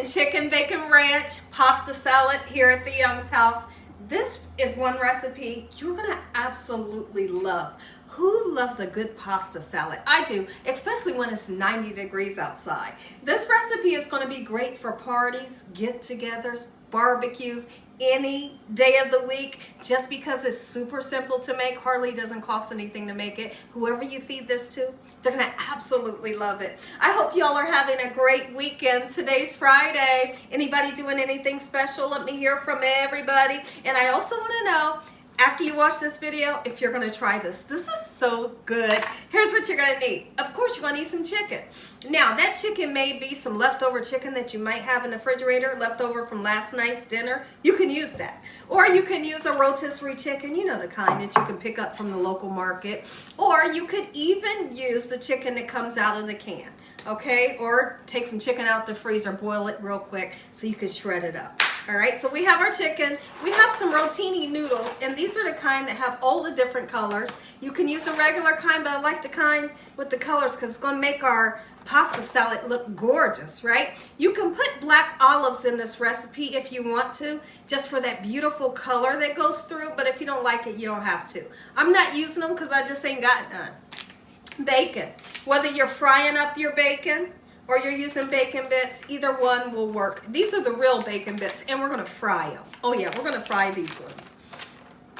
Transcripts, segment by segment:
making chicken bacon ranch pasta salad here at the Young's house. This is one recipe you're gonna absolutely love. Who loves a good pasta salad? I do, especially when it's 90 degrees outside. This recipe is gonna be great for parties, get-togethers, barbecues, any day of the week, just because it's super simple to make. Hardly doesn't cost anything to make it. Whoever you feed this to, they're gonna absolutely love it. I hope y'all are having a great weekend. Today's Friday. Anybody doing anything special? Let me hear from everybody. And I also want to know, after you watch this video, if you're going to try this. This is so good. Here's what you're going to need. Of course, you're going to need some chicken. Now, that chicken may be some leftover chicken that you might have in the refrigerator, leftover from last night's dinner. You can use that. Or you can use a rotisserie chicken, you know, the kind that you can pick up from the local market. Or you could even use the chicken that comes out of the can. Okay, or take some chicken out the freezer, boil it real quick so you can shred it up. All right, so we have our chicken. We have some rotini noodles, and these are the kind that have all the different colors. You can use the regular kind, but I like the kind with the colors because it's going to make our pasta salad look gorgeous, right? You can put black olives in this recipe if you want to, just for that beautiful color that goes through, but if you don't like it, you don't have to. I'm not using them because I just ain't got none. Bacon. Whether you're frying up your bacon or you're using bacon bits, either one will work. These are the real bacon bits, and we're going to fry them. Oh yeah, we're going to fry these ones.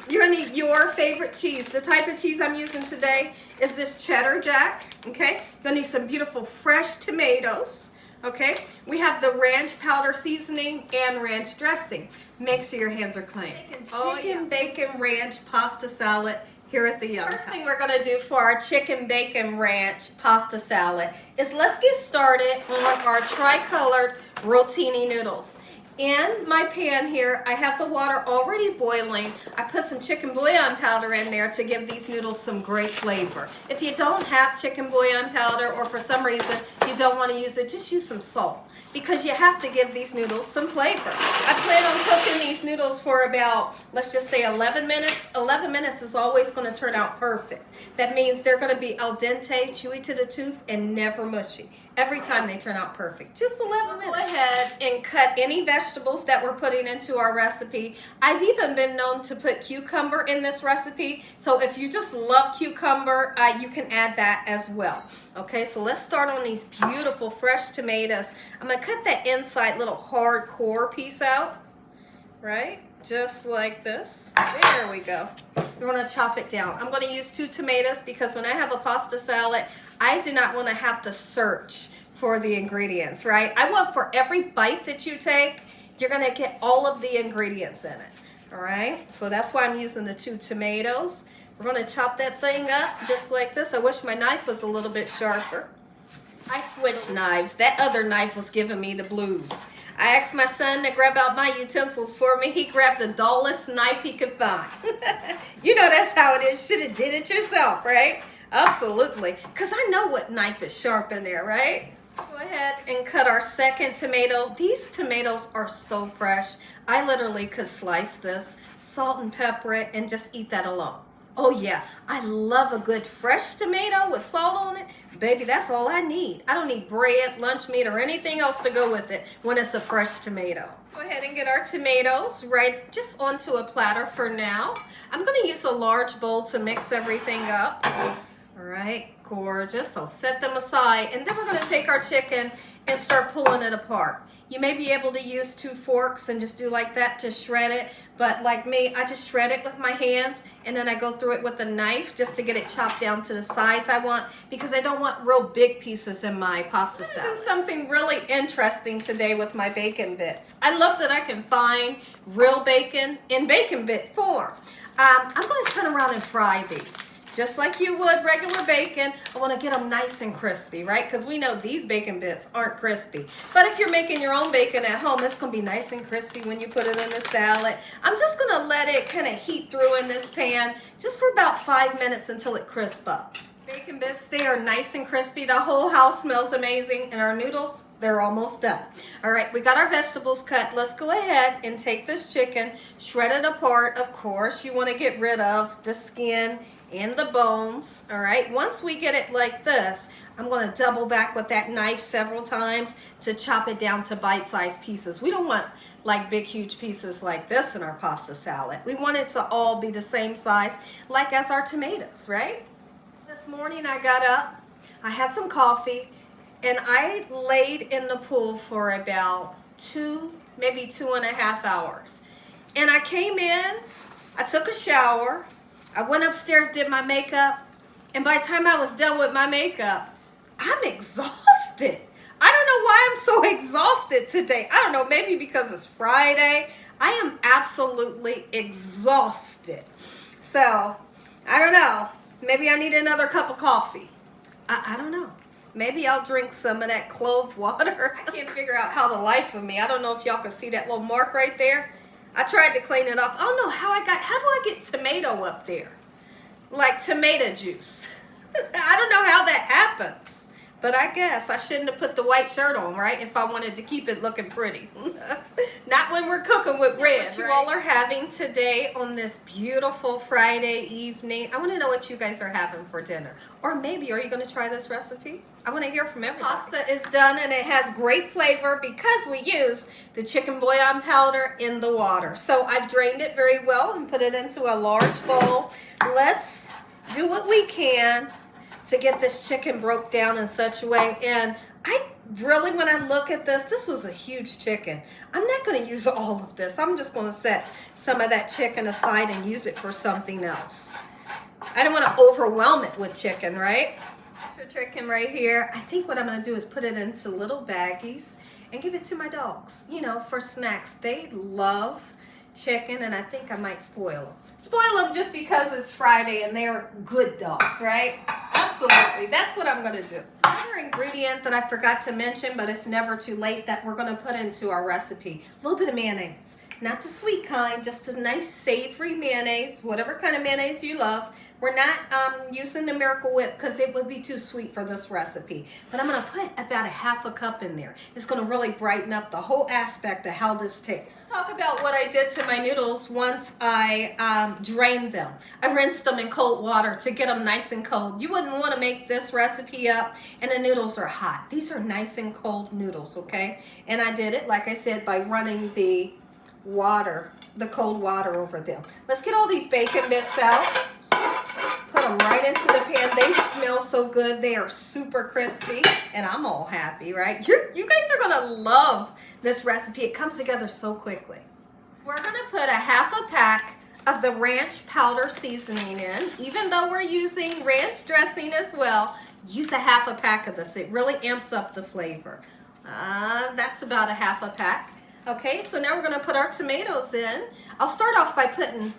You're going to need your favorite cheese. The type of cheese I'm using today is this cheddar jack, okay? You're going to need some beautiful fresh tomatoes, okay? We have the ranch powder seasoning and ranch dressing. Make sure your hands are clean. Chicken bacon ranch pasta salad here at the Young's House. First thing we're going to do for our chicken bacon ranch pasta salad is let's get started on our tricolored rotini noodles. In my pan here, I have the water already boiling. I put some chicken bouillon powder in there to give these noodles some great flavor. If you don't have chicken bouillon powder, or for some reason you don't want to use it, just use some salt, because you have to give these noodles some flavor. I plan on cooking these noodles for about, let's just say 11 minutes. 11 minutes is always going to turn out perfect. That means they're going to be al dente, chewy to the tooth, and never mushy. Every time they turn out perfect. Just 11 minutes. Go ahead and cut any vegetables that we're putting into our recipe. I've even been known to put cucumber in this recipe. So if you just love cucumber, you can add that as well. Okay, so let's start on these beautiful fresh tomatoes. I'm going to cut that inside little hard core piece out. Right? Just like this. There we go. We're going to chop it down. I'm going to use 2 tomatoes because when I have a pasta salad, I do not want to have to search for the ingredients, right? I want for every bite that you take, you're going to get all of the ingredients in it. All right? So that's why I'm using the 2 tomatoes. We're going to chop that thing up just like this. I wish my knife was a little bit sharper. I switched knives. That other knife was giving me the blues. I asked my son to grab out my utensils for me. He grabbed the dullest knife he could find. You know that's how it is. Should have did it yourself, right? Absolutely. Because I know what knife is sharp in there, right? Go ahead and cut our second tomato. These tomatoes are so fresh. I literally could slice this, salt and pepper it, and just eat that alone. Oh yeah, I love a good fresh tomato with salt on it. Baby, that's all I need. I don't need bread, lunch meat, or anything else to go with it when it's a fresh tomato. Go ahead and get our tomatoes right just onto a platter for now. I'm going to use a large bowl to mix everything up. All right, gorgeous. I'll set them aside, and then we're going to take our chicken and start pulling it apart. You may be able to use 2 forks and just do like that to shred it, but like me, I just shred it with my hands, and then I go through it with a knife just to get it chopped down to the size I want, because I don't want real big pieces in my pasta salad. I'm going to do something really interesting today with my bacon bits. I love that I can find real bacon in bacon bit form. I'm going to turn around and fry these. Just like you would regular bacon. I want to get them nice and crispy, right? Because we know these bacon bits aren't crispy. But if you're making your own bacon at home, it's going to be nice and crispy when you put it in the salad. I'm just going to let it kind of heat through in this pan just for about 5 minutes until it crisps up. Bacon bits, they are nice and crispy. The whole house smells amazing. And our noodles, they're almost done. All right, we got our vegetables cut. Let's go ahead and take this chicken, shred it apart. Of course, you want to get rid of the skin and the bones. All right, once we get it like this, I'm going to double back with that knife several times to chop it down to bite-sized pieces. We don't want like big, huge pieces like this in our pasta salad. We want it to all be the same size, like as our tomatoes, right? This morning I got up, I had some coffee, and I laid in the pool for about maybe 2.5 hours. And I came in, I took a shower, I went upstairs, did my makeup, and by the time I was done with my makeup, I'm exhausted. I don't know why I'm so exhausted today. I don't know, maybe because it's Friday. I am absolutely exhausted. So, I don't know. Maybe I need another cup of coffee. I don't know. Maybe I'll drink some of that clove water. I can't figure out how the life of me. I don't know if y'all can see that little mark right there. I tried to clean it off. I don't know how do I get tomato up there? Like tomato juice. I don't know how that happens. But I guess I shouldn't have put the white shirt on, right? If I wanted to keep it looking pretty. Not when we're cooking with red. What you all are having today on this beautiful Friday evening. I want to know what you guys are having for dinner. Or maybe, are you going to try this recipe? I want to hear from everybody. Pasta is done and it has great flavor because we use the chicken bouillon powder in the water. So I've drained it very well and put it into a large bowl. Let's do what we can to get this chicken broke down in such a way. And I really, when I look at this was a huge chicken. I'm not going to use all of this. I'm just going to set some of that chicken aside and use it for something else. I don't want to overwhelm it with chicken, right? Extra chicken right here. I think what I'm going to do is put it into little baggies and give it to my dogs, you know, for snacks. They love chicken, and I think I might spoil them. Spoil them just because it's Friday and they're good dogs, right? Absolutely. That's what I'm going to do. Another ingredient that I forgot to mention, but it's never too late, that we're going to put into our recipe. A little bit of mayonnaise. Not the sweet kind, just a nice savory mayonnaise, whatever kind of mayonnaise you love. We're not using the Miracle Whip because it would be too sweet for this recipe. But I'm going to put about 1/2 cup in there. It's going to really brighten up the whole aspect of how this tastes. Let's talk about what I did to my noodles once I drained them. I rinsed them in cold water to get them nice and cold. You wouldn't want to make this recipe up and the noodles are hot. These are nice and cold noodles, okay? And I did it, like I said, by running the cold water over them. Let's get all these bacon bits out. Put them right into the pan. They smell so good. They are super crispy, and I'm all happy, right? You guys are gonna love this recipe. It comes together so quickly. We're gonna put 1/2 pack of the ranch powder seasoning in. Even though we're using ranch dressing as well, use 1/2 pack of this. It really amps up the flavor. That's about 1/2 pack. Okay, so now we're gonna put our tomatoes in. I'll start off by putting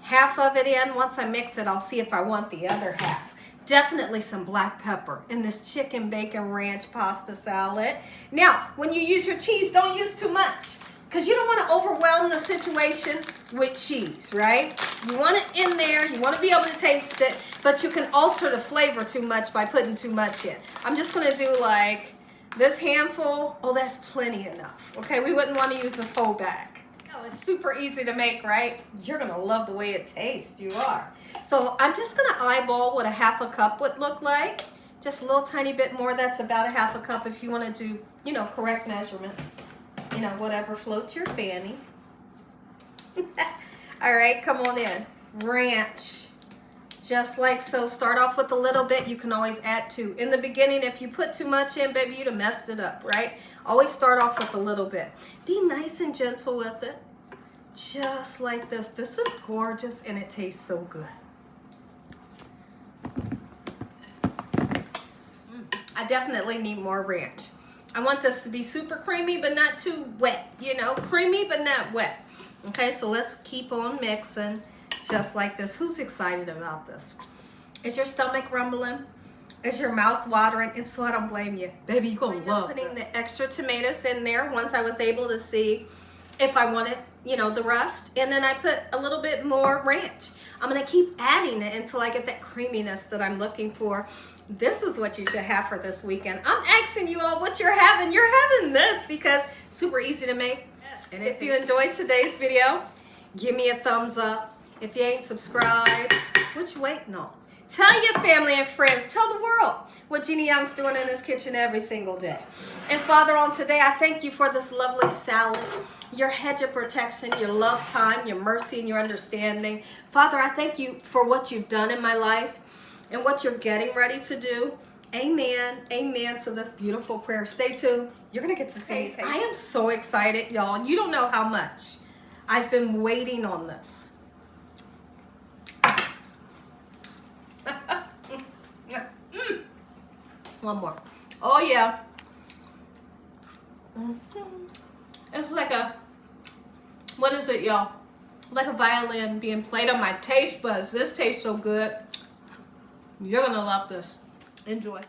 1/2 of it in. Once I mix it, I'll see if I want the other 1/2. Definitely some black pepper in this chicken bacon ranch pasta salad. Now, when you use your cheese, don't use too much because you don't want to overwhelm the situation with cheese, right? You want it in there, you want to be able to taste it, but you can alter the flavor too much by putting too much in. I'm just going to do like this handful. Oh, that's plenty enough. Okay, we wouldn't want to use this whole bag. Oh, it's super easy to make, right? You're gonna love the way it tastes. You are. So I'm just gonna eyeball what 1/2 cup would look like. Just a little tiny bit more. That's about 1/2 cup if you want to do, you know, correct measurements. You know, whatever floats your fanny. All right, come on in. Ranch. Just like so. Start off with a little bit. You can always add to. In the beginning, if you put too much in, baby, you'd have messed it up, right? Always start off with a little bit. Be nice and gentle with it. Just like this. This is gorgeous and it tastes so good. I definitely need more ranch. I want this to be super creamy but not too wet. You know, creamy but not wet. Okay, so let's keep on mixing just like this. Who's excited about this? Is your stomach rumbling? Is your mouth watering? If so, I don't blame you. Baby, you're going to love putting the extra tomatoes in there once I was able to see if I wanted, you know, the rest. And then I put a little bit more ranch. I'm going to keep adding it until I get that creaminess that I'm looking for. This is what you should have for this weekend. I'm asking you all what you're having. You're having this because it's super easy to make. Yes. And if you enjoyed today's video, give me a thumbs up. If you ain't subscribed, what you waiting on? Tell your family and friends, tell the world what Gina Young's doing in this kitchen every single day. And Father, on today, I thank you for this lovely salad, your hedge of protection, your love time, your mercy, and your understanding. Father, I thank you for what you've done in my life and what you're getting ready to do. Amen. Amen to this beautiful prayer. Stay tuned. You're going to get to see. I am so excited, y'all. You don't know how much I've been waiting on this. One more. Oh, yeah. It's like a, what is it, y'all? Like a violin being played on my taste buds. This tastes so good. You're going to love this. Enjoy.